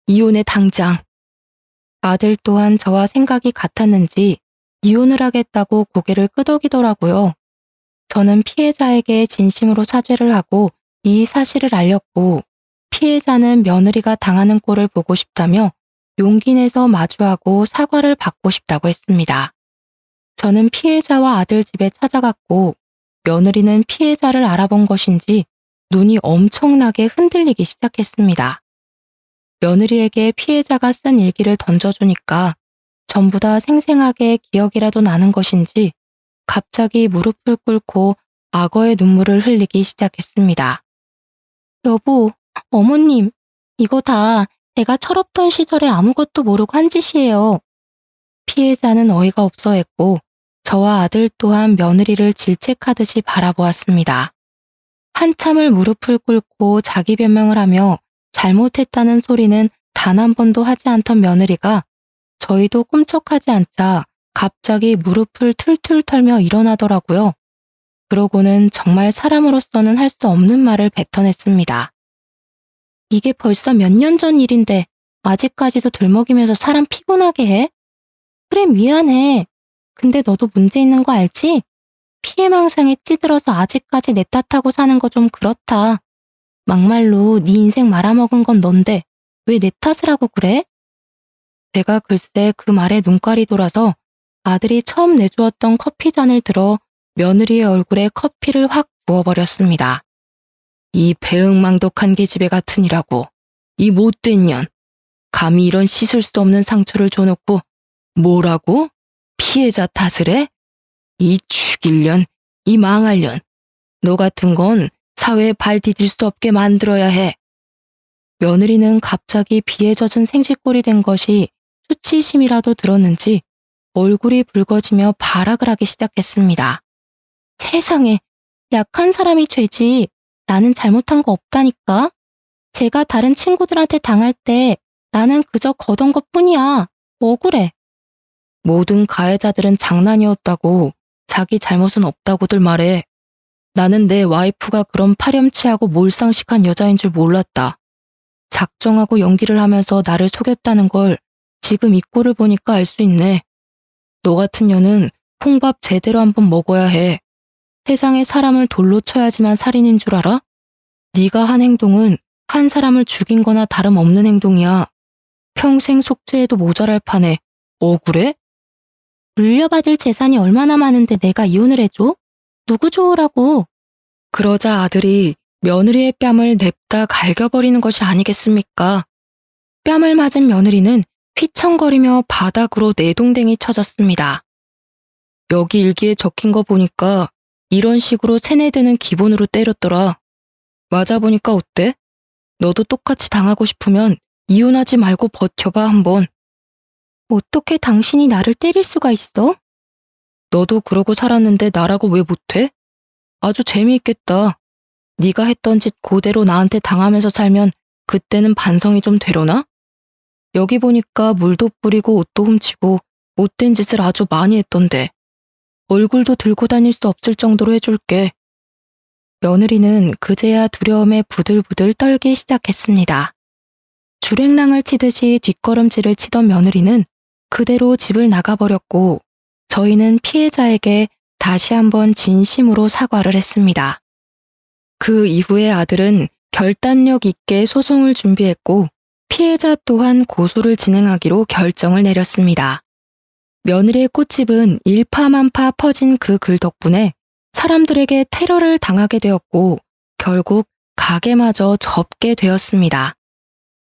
이혼해 당장. 아들 또한 저와 생각이 같았는지 이혼을 하겠다고 고개를 끄덕이더라고요. 저는 피해자에게 진심으로 사죄를 하고 이 사실을 알렸고, 피해자는 며느리가 당하는 꼴을 보고 싶다며 용기 내서 마주하고 사과를 받고 싶다고 했습니다. 저는 피해자와 아들 집에 찾아갔고, 며느리는 피해자를 알아본 것인지 눈이 엄청나게 흔들리기 시작했습니다. 며느리에게 피해자가 쓴 일기를 던져주니까 전부 다 생생하게 기억이라도 나는 것인지 갑자기 무릎을 꿇고 악어의 눈물을 흘리기 시작했습니다. 여보, 어머님, 이거 다 제가 철없던 시절에 아무것도 모르고 한 짓이에요. 피해자는 어이가 없어 했고, 저와 아들 또한 며느리를 질책하듯이 바라보았습니다. 한참을 무릎을 꿇고 자기 변명을 하며 잘못했다는 소리는 단 한 번도 하지 않던 며느리가 저희도 꿈쩍하지 않자 갑자기 무릎을 툴툴 털며 일어나더라고요. 그러고는 정말 사람으로서는 할 수 없는 말을 뱉어냈습니다. 이게 벌써 몇 년 전 일인데 아직까지도 들먹이면서 사람 피곤하게 해? 그래, 미안해. 근데 너도 문제 있는 거 알지? 피해망상에 찌들어서 아직까지 내 탓하고 사는 거 좀 그렇다. 막말로 네 인생 말아먹은 건 넌데 왜 내 탓을 하고 그래? 제가 글쎄 그 말에 눈깔이 돌아서 아들이 처음 내주었던 커피잔을 들어 며느리의 얼굴에 커피를 확 부어버렸습니다. 이 배응망덕한 계집애 같으니라고. 이 못된 년. 감히 이런 씻을 수 없는 상처를 줘놓고 뭐라고? 피해자 탓을 해? 이 죽일 년, 이 망할 년. 너 같은 건 사회에 발 디딜 수 없게 만들어야 해. 며느리는 갑자기 비에 젖은 생쥐꼴이 된 것이 수치심이라도 들었는지 얼굴이 붉어지며 발악을 하기 시작했습니다. 세상에, 약한 사람이 죄지. 나는 잘못한 거 없다니까. 제가 다른 친구들한테 당할 때 나는 그저 거던 것 뿐이야. 억울해. 모든 가해자들은 장난이었다고, 자기 잘못은 없다고들 말해. 나는 내 와이프가 그런 파렴치하고 몰상식한 여자인 줄 몰랐다. 작정하고 연기를 하면서 나를 속였다는 걸 지금 이 꼴을 보니까 알 수 있네. 너 같은 년은 콩밥 제대로 한번 먹어야 해. 세상에 사람을 돌로 쳐야지만 살인인 줄 알아? 네가 한 행동은 한 사람을 죽인 거나 다름없는 행동이야. 평생 속죄해도 모자랄 판에 억울해? 물려받을 재산이 얼마나 많은데 내가 이혼을 해줘? 누구 좋으라고? 그러자 아들이 며느리의 뺨을 냅다 갈겨버리는 것이 아니겠습니까? 뺨을 맞은 며느리는 휘청거리며 바닥으로 내동댕이 쳐졌습니다. 여기 일기에 적힌 거 보니까 이런 식으로 세뇌드는 기본으로 때렸더라. 맞아보니까 어때? 너도 똑같이 당하고 싶으면 이혼하지 말고 버텨봐 한번. 어떻게 당신이 나를 때릴 수가 있어? 너도 그러고 살았는데 나라고 왜 못해? 아주 재미있겠다. 네가 했던 짓 그대로 나한테 당하면서 살면 그때는 반성이 좀 되려나? 여기 보니까 물도 뿌리고 옷도 훔치고 못된 짓을 아주 많이 했던데. 얼굴도 들고 다닐 수 없을 정도로 해줄게. 며느리는 그제야 두려움에 부들부들 떨기 시작했습니다. 주랭랑을 치듯이 뒷걸음질을 치던 며느리는 그대로 집을 나가버렸고, 저희는 피해자에게 다시 한번 진심으로 사과를 했습니다. 그 이후에 아들은 결단력 있게 소송을 준비했고, 피해자 또한 고소를 진행하기로 결정을 내렸습니다. 며느리의 꽃집은 일파만파 퍼진 그 글 덕분에 사람들에게 테러를 당하게 되었고, 결국 가게마저 접게 되었습니다.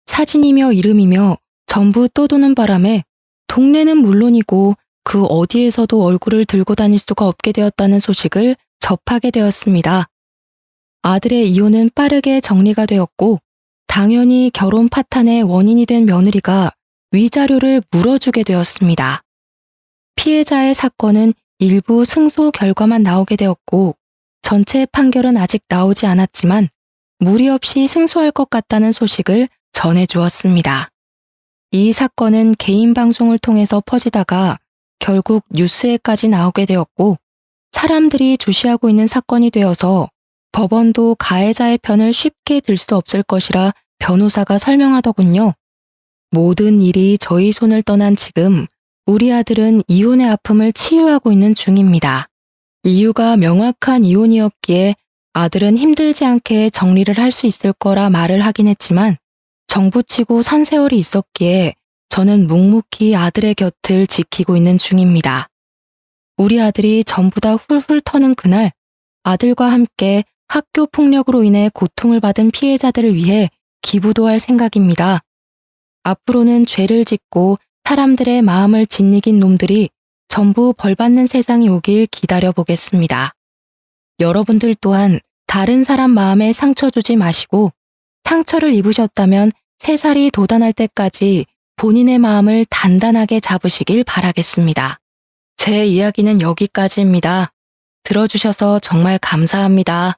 사진이며 이름이며 전부 떠도는 바람에 동네는 물론이고 그 어디에서도 얼굴을 들고 다닐 수가 없게 되었다는 소식을 접하게 되었습니다. 아들의 이혼은 빠르게 정리가 되었고 당연히 결혼 파탄의 원인이 된 며느리가 위자료를 물어주게 되었습니다. 피해자의 사건은 일부 승소 결과만 나오게 되었고 전체 판결은 아직 나오지 않았지만 무리 없이 승소할 것 같다는 소식을 전해주었습니다. 이 사건은 개인 방송을 통해서 퍼지다가 결국 뉴스에까지 나오게 되었고 사람들이 주시하고 있는 사건이 되어서 법원도 가해자의 편을 쉽게 들 수 없을 것이라 변호사가 설명하더군요. 모든 일이 저희 손을 떠난 지금 우리 아들은 이혼의 아픔을 치유하고 있는 중입니다. 이유가 명확한 이혼이었기에 아들은 힘들지 않게 정리를 할 수 있을 거라 말을 하긴 했지만 정부치고 산 세월이 있었기에 저는 묵묵히 아들의 곁을 지키고 있는 중입니다. 우리 아들이 전부 다 훌훌 터는 그날 아들과 함께 학교 폭력으로 인해 고통을 받은 피해자들을 위해 기부도 할 생각입니다. 앞으로는 죄를 짓고 사람들의 마음을 짓이긴 놈들이 전부 벌받는 세상이 오길 기다려보겠습니다. 여러분들 또한 다른 사람 마음에 상처 주지 마시고 상처를 입으셨다면 새살이 돋아날 때까지 본인의 마음을 단단하게 잡으시길 바라겠습니다. 제 이야기는 여기까지입니다. 들어주셔서 정말 감사합니다.